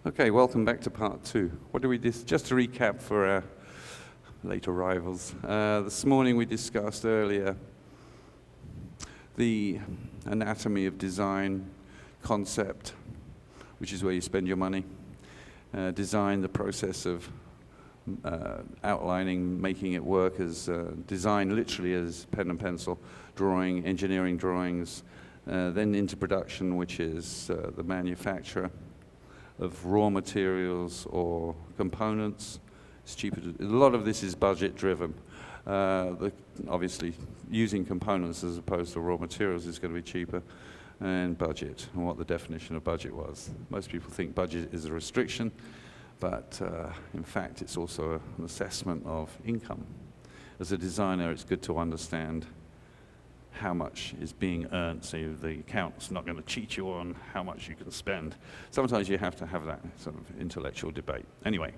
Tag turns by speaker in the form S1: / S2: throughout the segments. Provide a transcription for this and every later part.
S1: Okay, welcome back to part two. What do we just to recap for our late arrivals. This morning we discussed earlier the anatomy of design, concept, which is where you spend your money. Design, the process of outlining, making it work as design, literally as pen and pencil, drawing, engineering drawings, then into production, which is the manufacture of raw materials or components. It's cheaper a lot of this is budget driven. Obviously, using components as opposed to raw materials is going to be cheaper. And budget, and what the definition of budget was. Most people think budget is a restriction, but in fact, it's also an assessment of income. As a designer, it's good to understand how much is being earned, so the accountant's not going to cheat you on how much you can spend. Sometimes you have to have that sort of intellectual debate. Anyway,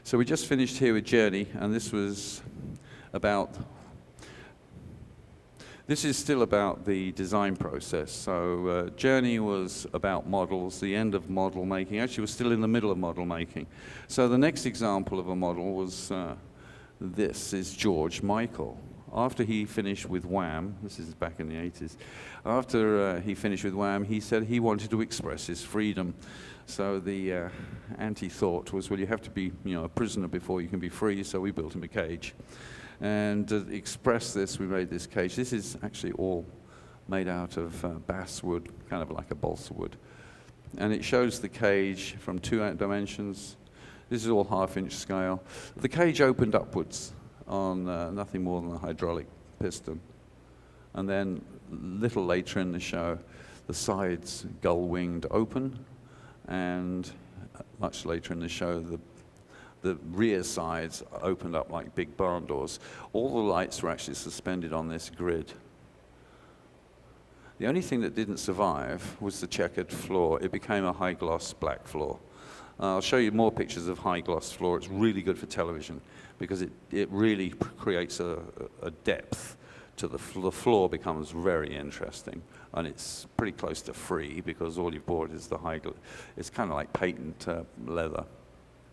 S1: so we just finished here with Journey, and this was about, this is still about the design process. So Journey was about models, the end of model making. Actually, we're still in the middle of model making. So the next example of a model was, this is George Michael. After he finished with Wham, this is back in the 80s, after he finished with Wham, he said he wanted to express his freedom. So the anti-thought was, well, you have to be a prisoner before you can be free, so we built him a cage. And to express this, we made this cage. This is actually all made out of basswood, kind of like a balsa wood. And it shows the cage from 2 dimensions. This is all half-inch scale. The cage opened upwards on nothing more than a hydraulic piston. And then a little later in the show, the sides gull-winged open, and much later in the show, the rear sides opened up like big barn doors. All the lights were actually suspended on this grid. The only thing that didn't survive was the checkered floor. It became a high-gloss black floor. I'll show you more pictures of high-gloss floor. It's really good for television because it really creates a depth to the floor. Becomes very interesting, and it's pretty close to free because all you've bought is the it's kind of like patent leather.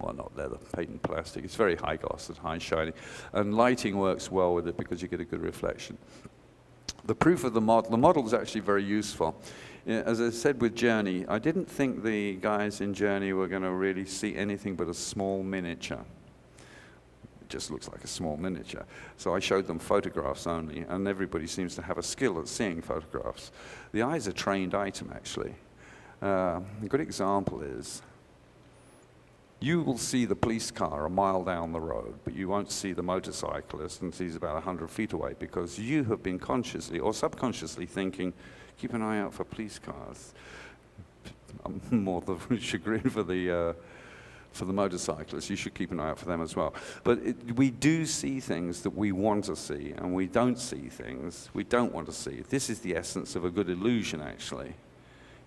S1: Well, not leather, patent plastic. It's very high gloss and high shining. And lighting works well with it because you get a good reflection. The proof of the model is actually very useful. As I said with Journey, I didn't think the guys in Journey were going to really see anything but a small miniature. It just looks like a small miniature. So I showed them photographs only, and everybody seems to have a skill at seeing photographs. The eye is a trained item, actually. A good example is, you will see the police car a mile down the road, but you won't see the motorcyclist until he's about 100 feet away, because you have been consciously or subconsciously thinking, keep an eye out for police cars. I'm more the chagrin for the motorcyclists. You should keep an eye out for them as well. But we do see things that we want to see, and we don't see things we don't want to see. This is the essence of a good illusion, actually.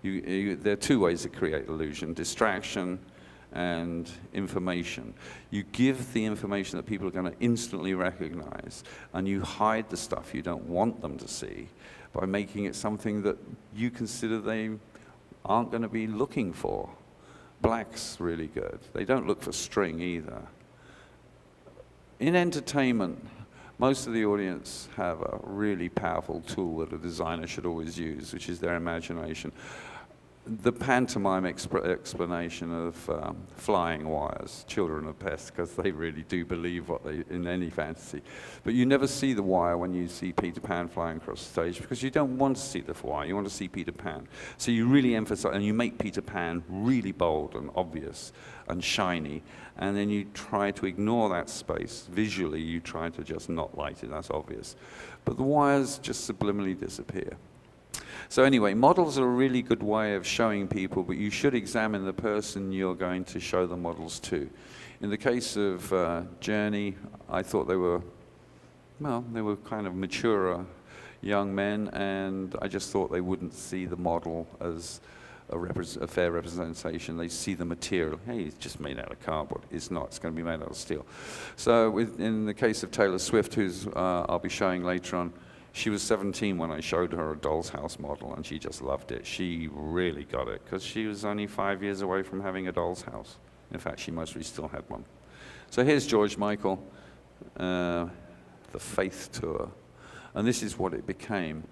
S1: There are 2 ways to create illusion: distraction and information. You give the information that people are going to instantly recognize, and you hide the stuff you don't want them to see by making it something that you consider they aren't going to be looking for. Black's really good. They don't look for string either. In entertainment, most of the audience have a really powerful tool that a designer should always use, which is their imagination. The pantomime explanation of flying wires, children are pests because they really do believe what they in any fantasy. But you never see the wire when you see Peter Pan flying across the stage because you don't want to see the wire, you want to see Peter Pan. So you really emphasize, and you make Peter Pan really bold and obvious and shiny, and then you try to ignore that space. Visually, you try to just not light it, that's obvious. But the wires just subliminally disappear. So anyway, models are a really good way of showing people, but you should examine the person you're going to show the models to. In the case of Journey, I thought they were kind of mature young men, and I just thought they wouldn't see the model as a fair representation. They see the material. Hey, it's just made out of cardboard. It's not. It's going to be made out of steel. So in the case of Taylor Swift, who's I'll be showing later on, she was 17 when I showed her a doll's house model, and she just loved it. She really got it, because she was only 5 years away from having a doll's house. In fact, she mostly still had one. So here's George Michael, the Faith Tour. And this is what it became.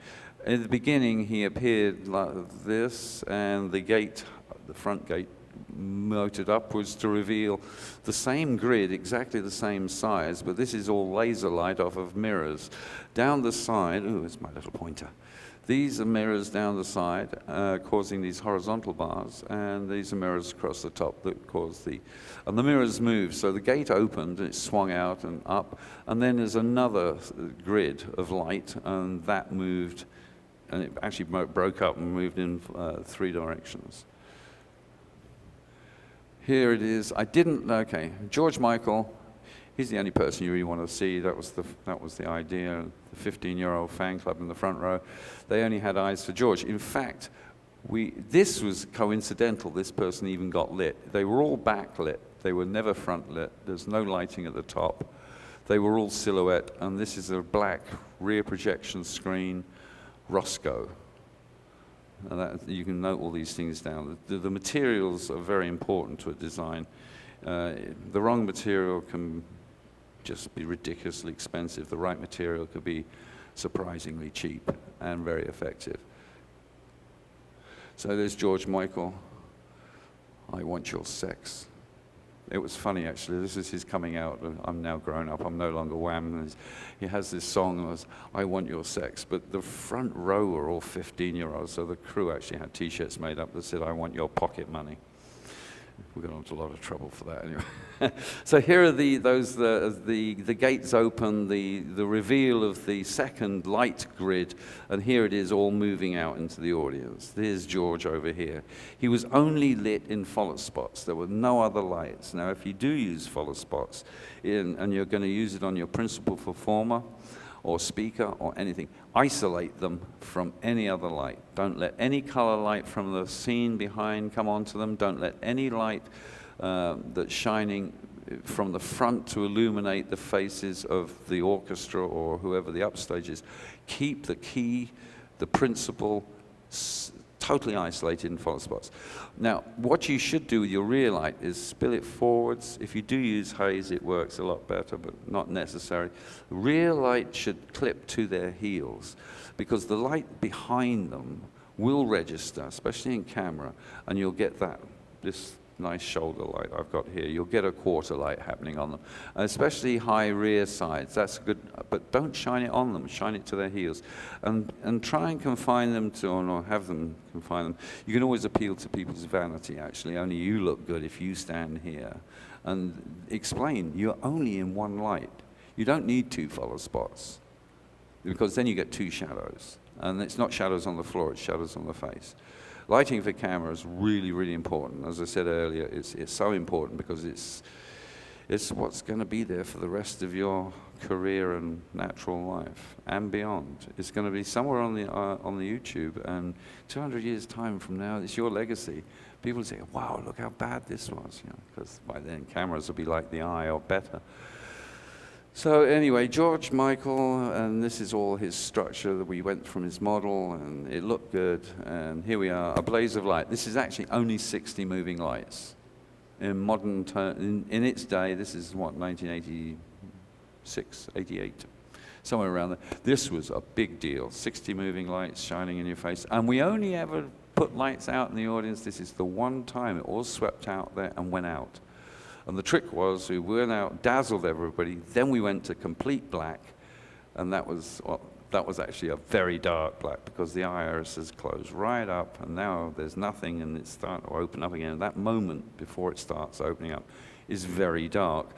S1: In the beginning, he appeared like this, and the gate, the front gate, motored upwards to reveal the same grid, exactly the same size, but this is all laser light off of mirrors. Down the side, ooh, it's my little pointer. These are mirrors down the side, causing these horizontal bars, and these are mirrors across the top that cause and the mirrors move. So the gate opened, and it swung out and up, and then there's another grid of light, and that moved, and it actually broke up and moved in 3 directions. Here it is. Okay, George Michael, he's the only person you really want to see. That was the idea. The 15-year-old fan club in the front row, they only had eyes for George. In fact, this was coincidental. This person even got lit. They were all backlit. They were never front lit. There's no lighting at the top. They were all silhouette, and this is a black rear projection screen, Roscoe. And you can note all these things down. The materials are very important to a design. The wrong material can just be ridiculously expensive. The right material could be surprisingly cheap and very effective. So there's George Michael, I Want Your Sex. It was funny, actually. This is his coming out. I'm now grown up. I'm no longer Wham. He has this song, I Want Your Sex. But the front row were all 15-year-olds, so the crew actually had T-shirts made up that said, I want your pocket money. We got into a lot of trouble for that anyway. So here are the gates open, the reveal of the second light grid, and here it is all moving out into the audience. There's George over here. He was only lit in follow spots. There were no other lights. Now, if you do use follow spots, and you're going to use it on your principal performer, or speaker, or anything, isolate them from any other light. Don't let any color light from the scene behind come onto them. Don't let any light that's shining from the front to illuminate the faces of the orchestra or whoever the upstage is. Keep the key, the principal, totally isolated in follow spots. Now, what you should do with your rear light is spill it forwards. If you do use haze, it works a lot better, but not necessary. Rear light should clip to their heels, because the light behind them will register, especially in camera, and you'll get this nice shoulder light I've got here. You'll get a quarter light happening on them, especially high rear sides. That's good, but don't shine it on them. Shine it to their heels, and try and confine them to, or have them confine them. You can always appeal to people's vanity. Actually, only you look good if you stand here, and explain you're only in one light. You don't need 2 follow spots, because then you get 2 shadows, and it's not shadows on the floor. It's shadows on the face. Lighting for camera is really, really important. As I said earlier, it's so important because it's what's going to be there for the rest of your career and natural life and beyond. It's going to be somewhere on the YouTube, and 200 years' time from now, it's your legacy. People say, "Wow, look how bad this was," because by then cameras will be like the eye or better. So anyway, George Michael, and this is all his structure that we went from his model, and it looked good. And here we are, a blaze of light. This is actually only 60 moving lights. In modern in its day, this is what, 1986, 88, somewhere around there. This was a big deal, 60 moving lights shining in your face. And we only ever put lights out in the audience. This is the one time it all swept out there and went out. And the trick was, we went out, dazzled everybody, then we went to complete black, and that was actually a very dark black, because the irises closed right up, and now there's nothing, and it's starting to open up again. And that moment before it starts opening up is very dark.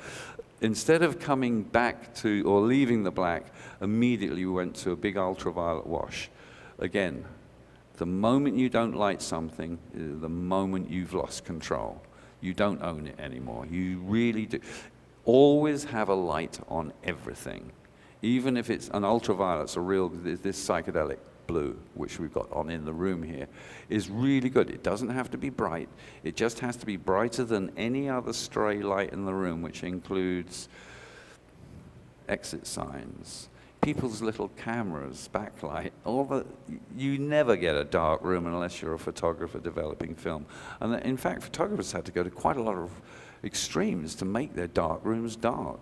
S1: Instead of coming back to, or leaving the black, immediately we went to a big ultraviolet wash. Again, the moment you don't light something, the moment you've lost control. You don't own it anymore. You really do. Always have a light on everything. Even if it's an ultraviolet's this psychedelic blue, which we've got on in the room here, is really good. It doesn't have to be bright. It just has to be brighter than any other stray light in the room, which includes exit signs, people's little cameras, backlight, you never get a dark room unless you're a photographer developing film. And in fact, photographers had to go to quite a lot of extremes to make their dark rooms dark.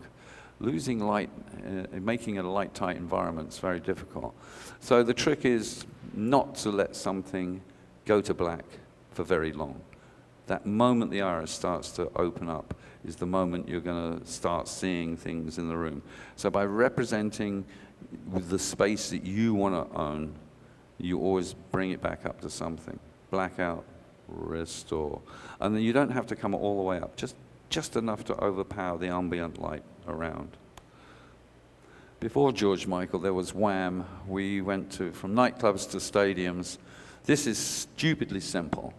S1: Losing light, making a light-tight environment is very difficult. So the trick is not to let something go to black for very long. That moment the iris starts to open up is the moment you're going to start seeing things in the room. So by representing with the space that you want to own, you always bring it back up to something. Blackout, restore. And then you don't have to come all the way up, just enough to overpower the ambient light around. Before George Michael, there was Wham. We went from nightclubs to stadiums. This is stupidly simple.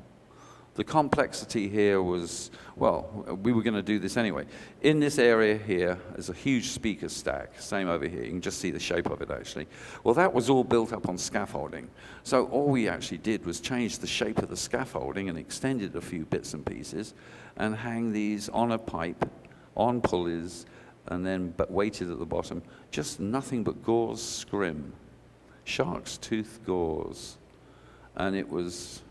S1: The complexity here was, well, we were going to do this anyway. In this area here is a huge speaker stack, same over here. You can just see the shape of it, actually. Well, that was all built up on scaffolding. So all we actually did was change the shape of the scaffolding and extended a few bits and pieces and hang these on a pipe, on pulleys, and then weighted at the bottom. Just nothing but gauze scrim, shark's tooth gauze. And it was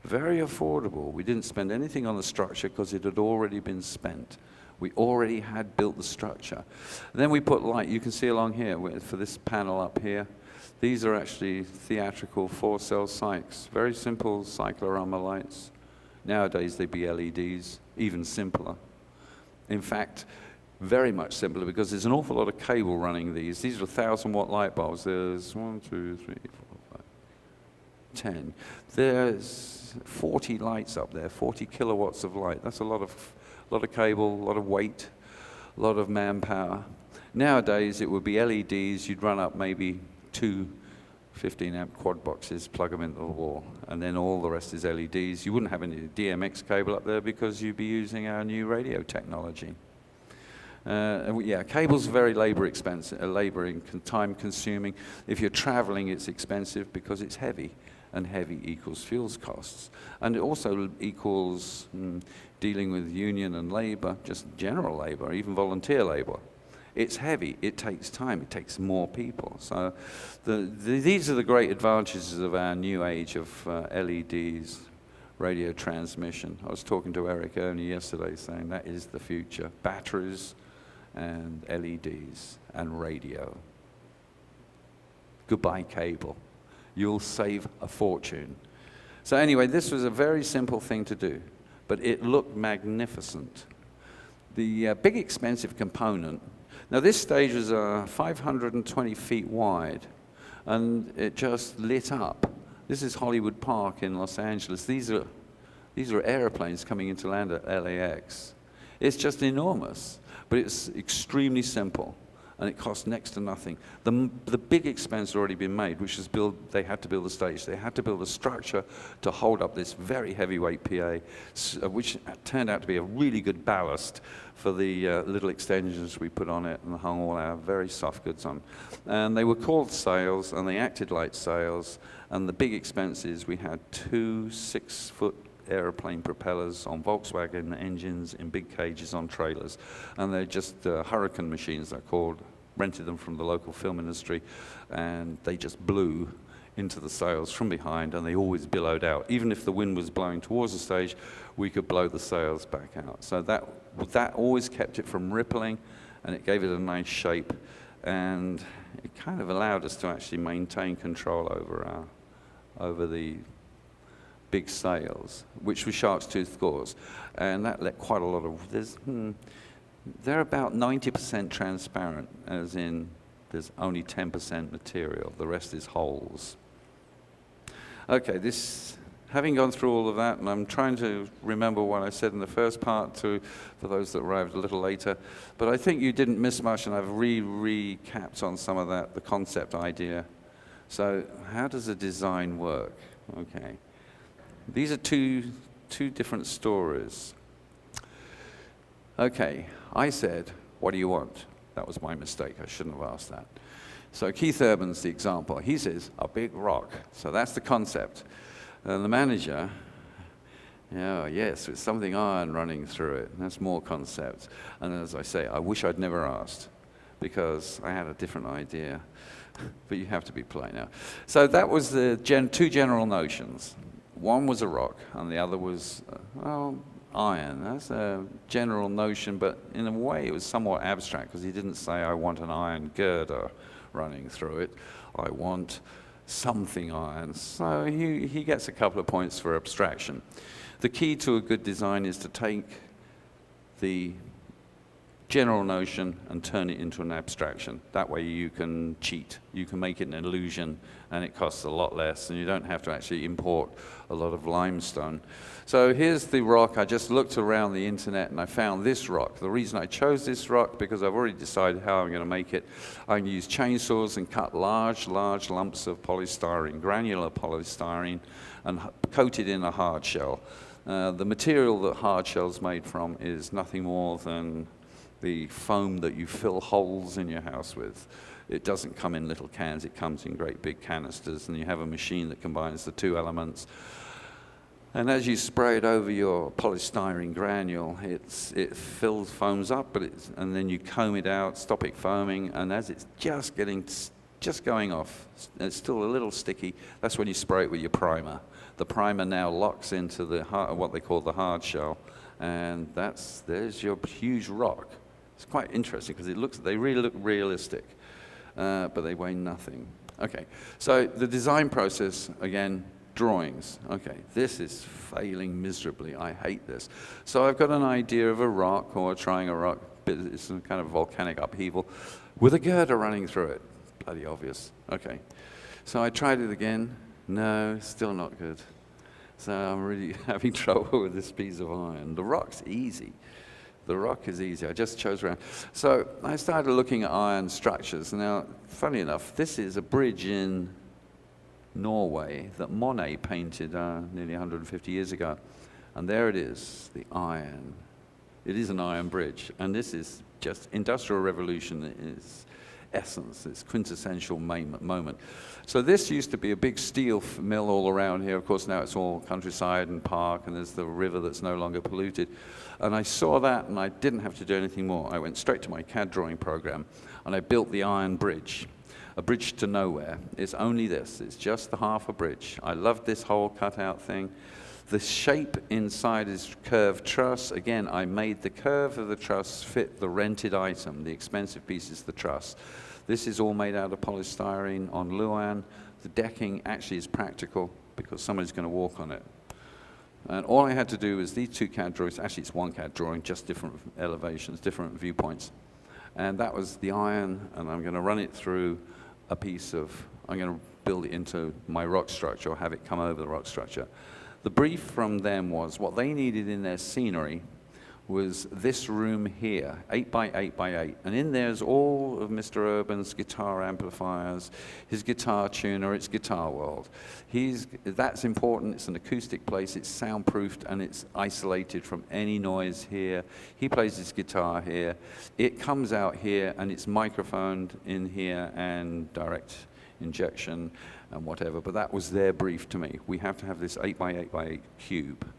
S1: very affordable. We didn't spend anything on the structure because it had already been spent. We already had built the structure. And then we put light. You can see along here, for this panel up here, these are actually theatrical 4-cell cycs. Very simple cyclorama lights. Nowadays they'd be LEDs, even simpler. In fact, very much simpler because there's an awful lot of cable running these. These are 1,000-watt light bulbs. There's 1, 2, 3, 4, 5, 10. There's 40 lights up there, 40 kilowatts of light. That's a lot of cable, a lot of weight, a lot of manpower. Nowadays, it would be LEDs. You'd run up maybe 2 15-amp quad boxes, plug them into the wall, and then all the rest is LEDs. You wouldn't have any DMX cable up there because you'd be using our new radio technology. Yeah, cable's very labor and time-consuming. If you're traveling, it's expensive because it's heavy, and heavy equals fuels costs. And it also equals dealing with union and labor, just general labor, even volunteer labor. It's heavy, it takes time, it takes more people. So these are the great advantages of our new age of LEDs, radio transmission. I was talking to Eric Ernie yesterday saying that is the future. Batteries and LEDs and radio. Goodbye cable. You'll save a fortune. So anyway, this was a very simple thing to do, but it looked magnificent. The big expensive component. Now this stage was 520 feet wide, and it just lit up. This is Hollywood Park in Los Angeles. These are airplanes coming into land at LAX. It's just enormous, but it's extremely simple, and it cost next to nothing. The big expense had already been made, which is they had to build a stage. They had to build a structure to hold up this very heavyweight PA, which turned out to be a really good ballast for the little extensions we put on it and hung all our very soft goods on. And they were called sails, and they acted like sails. And the big expenses, we had 2 6-foot airplane propellers on Volkswagen engines in big cages on trailers. And they're just hurricane machines, they're called. Rented them from the local film industry, and they just blew into the sails from behind, and they always billowed out. Even if the wind was blowing towards the stage, we could blow the sails back out. So that always kept it from rippling, and it gave it a nice shape, and it kind of allowed us to actually maintain control over the big sails, which was shark's tooth gauze, and that let quite a lot of. They're about 90% transparent, as in there's only 10% material. The rest is holes. Okay, having gone through all of that, and I'm trying to remember what I said in the first part for those that arrived a little later, but I think you didn't miss much, and I've recapped on some of that, the concept idea. So how does a design work? Okay. These are two different stories. Okay, I said, what do you want? That was my mistake. I shouldn't have asked that. So Keith Urban's the example. He says, a big rock. So that's the concept. And the manager, yes, with something iron running through it. That's more concept. And as I say, I wish I'd never asked, because I had a different idea. But you have to be polite now. So that was the two general notions. One was a rock, and the other was, iron. That's a general notion, but in a way it was somewhat abstract, because he didn't say, I want an iron girder running through it. I want something iron. So he gets a couple of points for abstraction. The key to a good design is to take the general notion and turn it into an abstraction. That way you can cheat. You can make it an illusion, and it costs a lot less, and you don't have to actually import a lot of limestone. So here's the rock. I just looked around the internet and I found this rock. The reason I chose this rock, because I've already decided how I'm going to make it. I can use chainsaws and cut large lumps of polystyrene, granular polystyrene, and coat it in a hard shell. The material that hard shell's made from is nothing more than the foam that you fill holes in your house with. It doesn't come in little cans, it comes in great big canisters, and you have a machine that combines the two elements. And as you spray it over your polystyrene granule, it foams up, and then you comb it out, stop it foaming, and as it's just going off, it's still a little sticky, that's when you spray it with your primer. The primer now locks into what they call the hard shell, and there's your huge rock. It's quite interesting because they really look realistic, but they weigh nothing. Okay, so the design process, again, drawings. Okay, this is failing miserably. I hate this. So I've got an idea of a rock, or trying a rock, but it's some kind of volcanic upheaval, with a girder running through it. Bloody obvious. Okay, so I tried it again. No, still not good. So I'm really having trouble with this piece of iron. The rock's easy. The rock is easy. I just chose around. So I started looking at iron structures. Now, funny enough, this is a bridge in Norway that Monet painted nearly 150 years ago. And there it is, the iron. It is an iron bridge. And this is just Industrial Revolution is essence, its quintessential moment. So this used to be a big steel mill all around here. Of course, now it's all countryside and park, and there's the river that's no longer polluted. And I saw that, and I didn't have to do anything more. I went straight to my CAD drawing program, and I built the iron bridge, a bridge to nowhere. It's only this. It's just the half a bridge. I loved this whole cutout thing. The shape inside is curved truss. Again, I made the curve of the truss fit the rented item. The expensive piece is the truss. This is all made out of polystyrene on Luan. The decking actually is practical because somebody's going to walk on it. And all I had to do was these two CAD drawings. Actually, it's one CAD drawing, just different elevations, different viewpoints. And that was the iron, and I'm going to run it through a piece of, I'm going to build it into my rock structure, or have it come over the rock structure. The brief from them was what they needed in their scenery was this room here, 8 by 8 by 8. And in there's all of Mr. Urban's guitar amplifiers, his guitar tuner, it's Guitar World. That's important, it's an acoustic place, it's soundproofed, and it's isolated from any noise here. He plays his guitar here. It comes out here, and it's microphoned in here, and direct injection and whatever, but that was their brief to me. We have to have this 8 by 8 by 8 cube.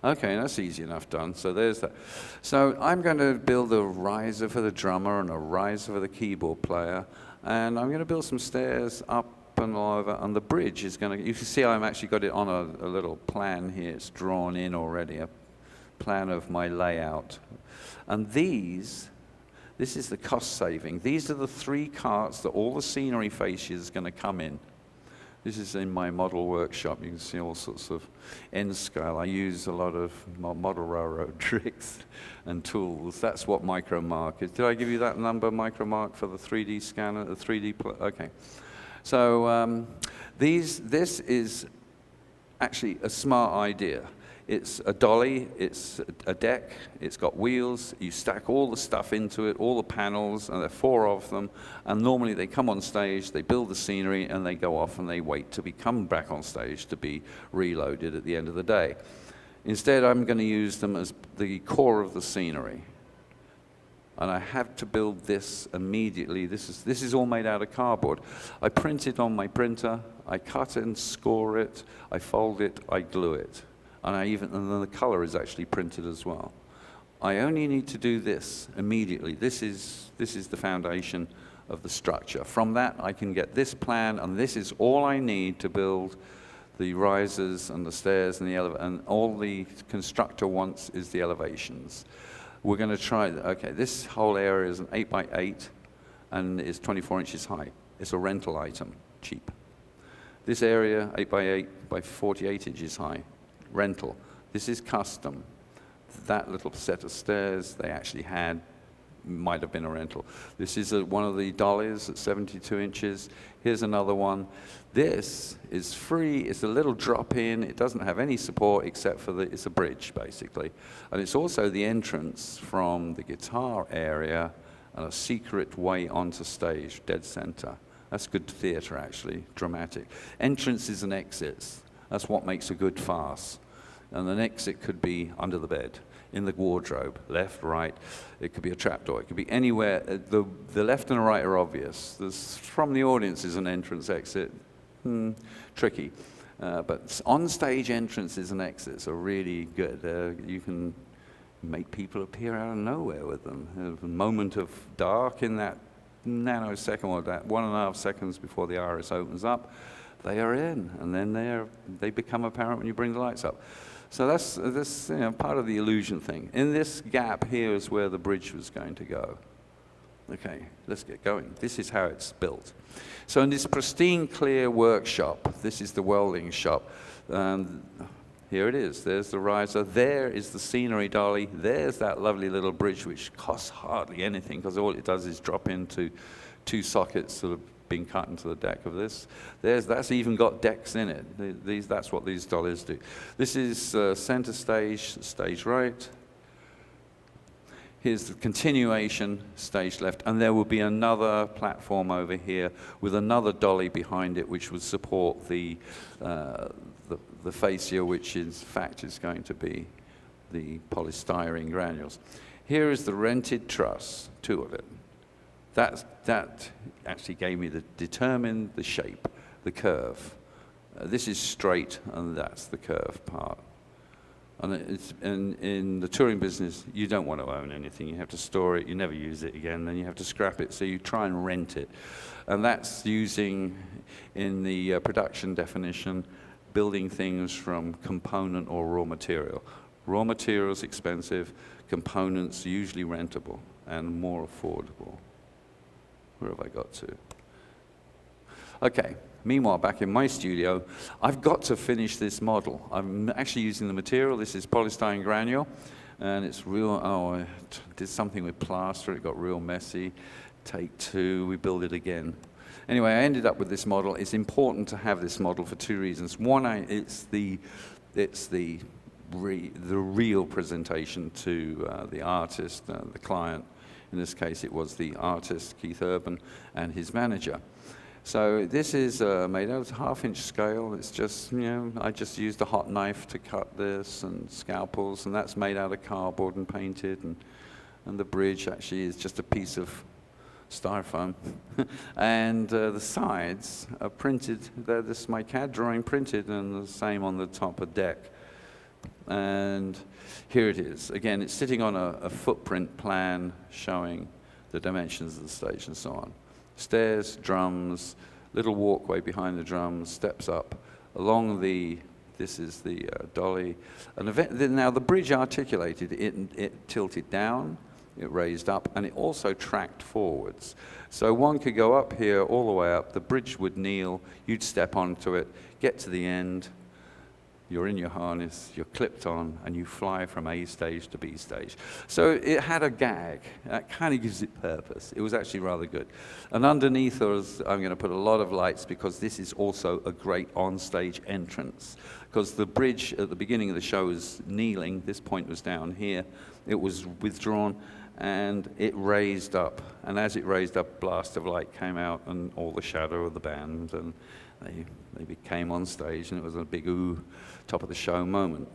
S1: Okay, that's easy enough done. So there's that. So I'm going to build a riser for the drummer and a riser for the keyboard player, and I'm going to build some stairs up and over, and the bridge is going to, you can see I've actually got it on a little plan here. It's drawn in already, a plan of my layout. And this is the cost saving. These are the 3 carts that all the scenery fascia is going to come in. This is in my model workshop. You can see all sorts of end scale. I use a lot of model railroad tricks and tools. That's what micromark is. Did I give you that number, micromark, for the 3D scanner, the 3D? Okay. So this is actually a smart idea. It's a dolly, it's a deck, it's got wheels, you stack all the stuff into it, all the panels, and there are 4 of them, and normally they come on stage, they build the scenery, and they go off and they wait to come back on stage to be reloaded at the end of the day. Instead, I'm going to use them as the core of the scenery. and I had to build this immediately. This is all made out of cardboard. I print it on my printer, I cut and score it, I fold it, I glue it. And then the color is actually printed as well. I only need to do this immediately. This is the foundation of the structure. From that, I can get this plan, and this is all I need to build the risers and the stairs and the elevator, and all the constructor wants is the elevations. We're going to try, okay, this whole area is an 8 by 8 and is 24 inches high. It's a rental item, cheap. This area, 8 by 8 by 48 inches high, rental. This is custom. That little set of stairs they actually had might have been a rental. This is one of the dollies at 72 inches. Here's another one. This is free. It's a little drop-in. It doesn't have any support except for it's a bridge, basically. And it's also the entrance from the guitar area and a secret way onto stage, dead center. That's good theater, actually, dramatic. Entrances and exits. That's what makes a good farce. And an exit could be under the bed, in the wardrobe, left, right. It could be a trapdoor. It could be anywhere. The left and the right are obvious. From the audience is an entrance, exit. Tricky. But on-stage entrances and exits are really good. You can make people appear out of nowhere with them. A moment of dark in that nanosecond, or that 1.5 seconds before the iris opens up, they are in, and then they become apparent when you bring the lights up. So that's part of the illusion thing. In this gap here is where the bridge was going to go. Okay, let's get going. This is how it's built. So in this pristine, clear workshop, this is the welding shop. Here it is. There's the riser. There is the scenery dolly. There's that lovely little bridge, which costs hardly anything, because all it does is drop into 2 sockets that have been cut into the deck of this. That's even got decks in it. That's what these dollies do. This is center stage right. Here's the continuation, stage left, and there will be another platform over here with another dolly behind it, which would support the fascia, which in fact is going to be the polystyrene granules. Here is the rented truss, 2 of it. That actually determined the shape, the curve. This is straight, and that's the curve part. And in the touring business, you don't want to own anything. You have to store it. You never use it again. Then you have to scrap it. So you try and rent it. And that's using, in the production definition, building things from component or raw material. Raw materials expensive, components usually rentable and more affordable. Where have I got to? Okay, meanwhile, back in my studio, I've got to finish this model. I'm actually using the material. This is polystyrene granule, and it's real, I did something with plaster. It got real messy. Take 2, we build it again. Anyway, I ended up with this model. It's important to have this model for 2 reasons. One, it's the real presentation to the artist, the client. In this case, it was the artist, Keith Urban, and his manager. So this is made out of 1/2-inch scale. It's just, I just used a hot knife to cut this, and scalpels, and that's made out of cardboard and painted, and the bridge actually is just a piece of styrofoam. And the sides are printed. This is my CAD drawing printed, and the same on the top of deck. And here it is. Again, it's sitting on a footprint plan showing the dimensions of the stage and so on. Stairs, drums, little walkway behind the drums, steps up along this is the dolly. Now the bridge articulated, it tilted down, it raised up, and it also tracked forwards. So one could go up here all the way up, the bridge would kneel, you'd step onto it, get to the end, you're in your harness, you're clipped on, and you fly from A stage to B stage. So it had a gag. That kind of gives it purpose. It was actually rather good. And underneath us, I'm going to put a lot of lights, because this is also a great on-stage entrance. Because the bridge at the beginning of the show was kneeling. This point was down here. It was withdrawn, and it raised up. And as it raised up, a blast of light came out, and all the shadow of the band, and they became on stage, and it was a big ooh, top of the show moment.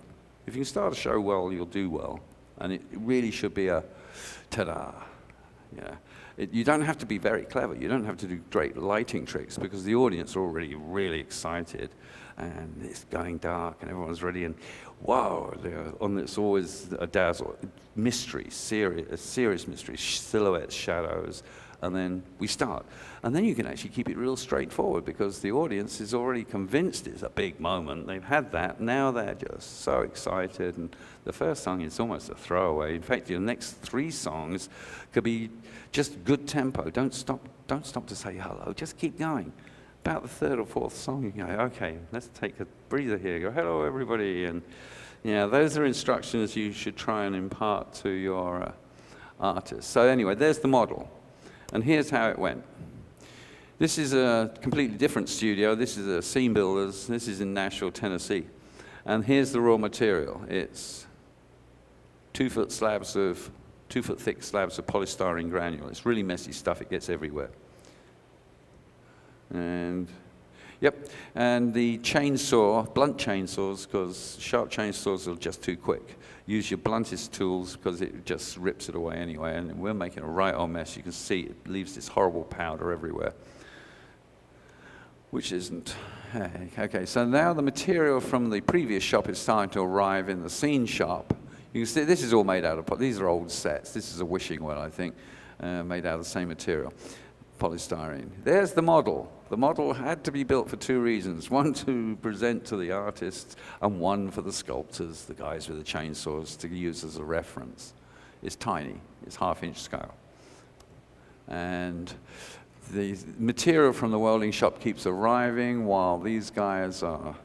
S1: If you can start a show well, you'll do well. And it really should be a ta-da. Yeah. You don't have to be very clever. You don't have to do great lighting tricks because the audience are already really excited, and it's going dark, and everyone's ready. And whoa, it's always a dazzle, mystery, serious mystery, silhouettes, shadows, and then we start. And then you can actually keep it real straightforward because the audience is already convinced it's a big moment. They've had that. Now they're just so excited. And the first song is almost a throwaway. In fact, your next 3 songs could be just good tempo. Don't stop to say hello. Just keep going. About the 3rd or 4th song, you go, okay, let's take a breather here. Go, hello, everybody. And yeah, those are instructions you should try and impart to your artists. So anyway, there's the model. And here's how it went. This is a completely different studio. This is a Scene Builders. This is in Nashville, Tennessee. And here's the raw material. It's 2 foot thick slabs of polystyrene granule. It's really messy stuff. It gets everywhere. And yep, and the chainsaw, blunt chainsaws, because sharp chainsaws are just too quick. Use your bluntest tools because it just rips it away anyway. And we're making a right old mess. You can see it leaves this horrible powder everywhere, which isn't. Okay, so now the material from the previous shop is starting to arrive in the scene shop. You can see this is all made out of, these are old sets. This is a wishing well, I think, made out of the same material, polystyrene. There's the model. The model had to be built for 2 reasons. One, to present to the artists, and one for the sculptors, the guys with the chainsaws, to use as a reference. It's tiny. It's 1/2-inch scale. And the material from the welding shop keeps arriving while these guys are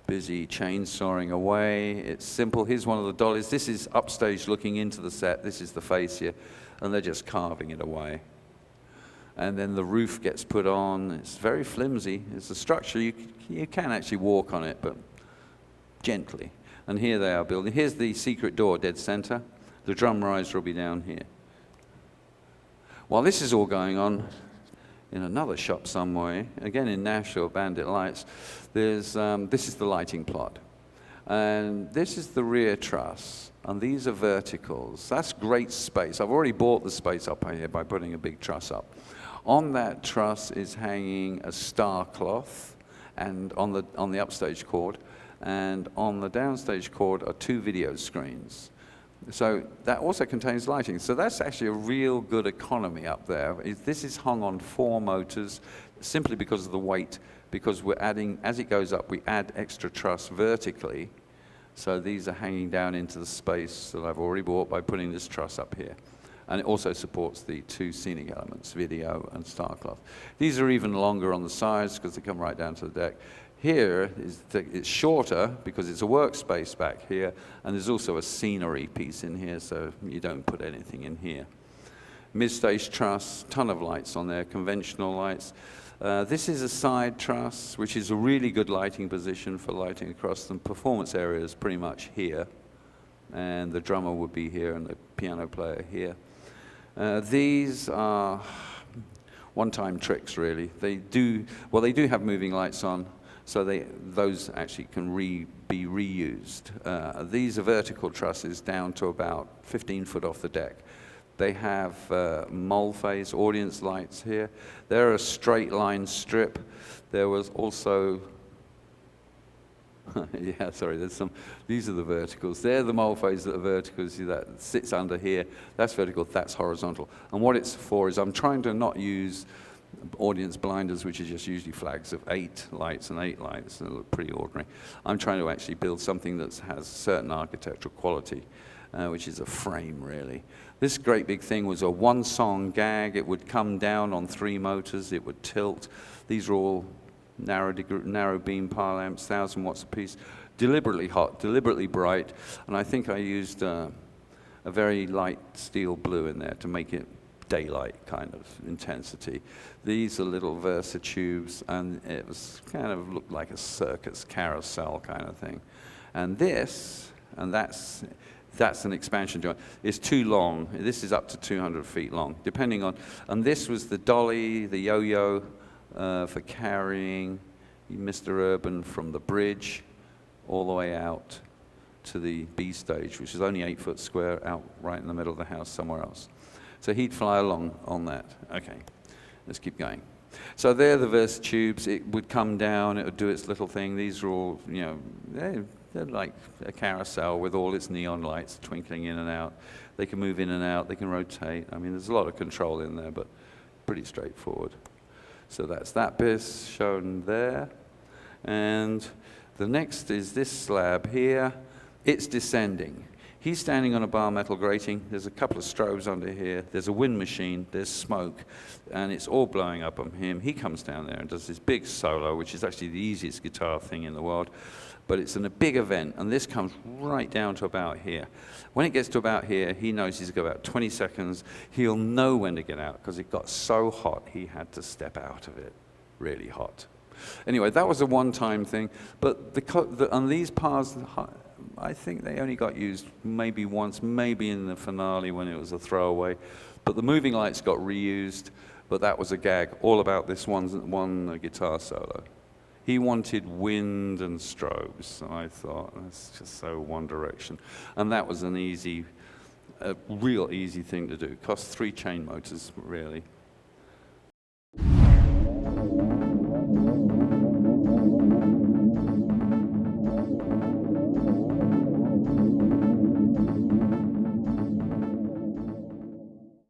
S1: busy chainsawing away. It's simple. Here's one of the dollies. This is upstage looking into the set. This is the face here. And they're just carving it away. And then the roof gets put on. It's very flimsy. It's a structure. You can actually walk on it, but gently. And here they are building. Here's the secret door, dead center. The drum riser will be down here. While this is all going on, in another shop somewhere, again in Nashville, Bandit Lights, this is the lighting plot. And this is the rear truss. And these are verticals. That's great space. I've already bought the space up here by putting a big truss up. On that truss is hanging a star cloth, and on the upstage cord, and on the downstage cord are 2 video screens. So that also contains lighting. So that's actually a real good economy up there. This is hung on 4 motors simply because of the weight, because we're adding, as it goes up, we add extra truss vertically. So these are hanging down into the space that I've already bought by putting this truss up here. And it also supports the 2 scenic elements, video and star cloth. These are even longer on the sides because they come right down to the deck. Here, it's shorter because it's a workspace back here, and there's also a scenery piece in here, so you don't put anything in here. Mid-stage truss, ton of lights on there, conventional lights. This is a side truss, which is a really good lighting position for lighting across the performance area is pretty much here. And the drummer would be here and the piano player here. These are one-time tricks, really. They do have moving lights on, so those actually can be reused. These are vertical trusses down to about 15 foot off the deck. They have mole phase audience lights here. They're a straight line strip. There was also, yeah, sorry, these are the verticals. They're the mole phase that are verticals, that sits under here. That's vertical, that's horizontal. And what it's for is I'm trying to not use audience blinders, which are just usually flags of 8 lights and 8 lights. They look pretty ordinary. I'm trying to actually build something that has certain architectural quality, which is a frame, really. This great big thing was a 1-song gag. It would come down on 3 motors. It would tilt. These are all narrow beam pile amps, 1,000 watts apiece. Deliberately hot, deliberately bright. And I think I used a very light steel blue in there to make it daylight kind of intensity. These are little Versa tubes, and it was kind of looked like a circus carousel kind of thing. And this, and that's an expansion joint. It's too long. This is up to 200 feet long, depending on, and this was the dolly, the yo-yo for carrying Mr. Urban from the bridge all the way out to the B stage, which is only 8 foot square, out right in the middle of the house somewhere else. So he'd fly along on that. Okay, let's keep going. So there, the verse tubes, it would come down, it would do its little thing. These are all, you know, they're like a carousel with all its neon lights twinkling in and out. They can move in and out, they can rotate. I mean, there's a lot of control in there, but pretty straightforward. So that's that bit shown there. And the next is this slab here. It's descending. He's standing on a bar metal grating. There's a couple of strobes under here. There's a wind machine. There's smoke. And it's all blowing up on him. He comes down there and does this big solo, which is actually the easiest guitar thing in the world. But it's in a big event, and this comes right down to about here. When it gets to about here, he knows he's got about 20 seconds. He'll know when to get out, because it got so hot, he had to step out of it. Really hot. Anyway, that was a one-time thing. But on these parts, I think they only got used maybe once, maybe in the finale when it was a throwaway. But the moving lights got reused, but that was a gag, all about this one guitar solo. He wanted wind and strobes, so I thought, that's just so One Direction. And that was a real easy thing to do. It cost 3 chain motors, really.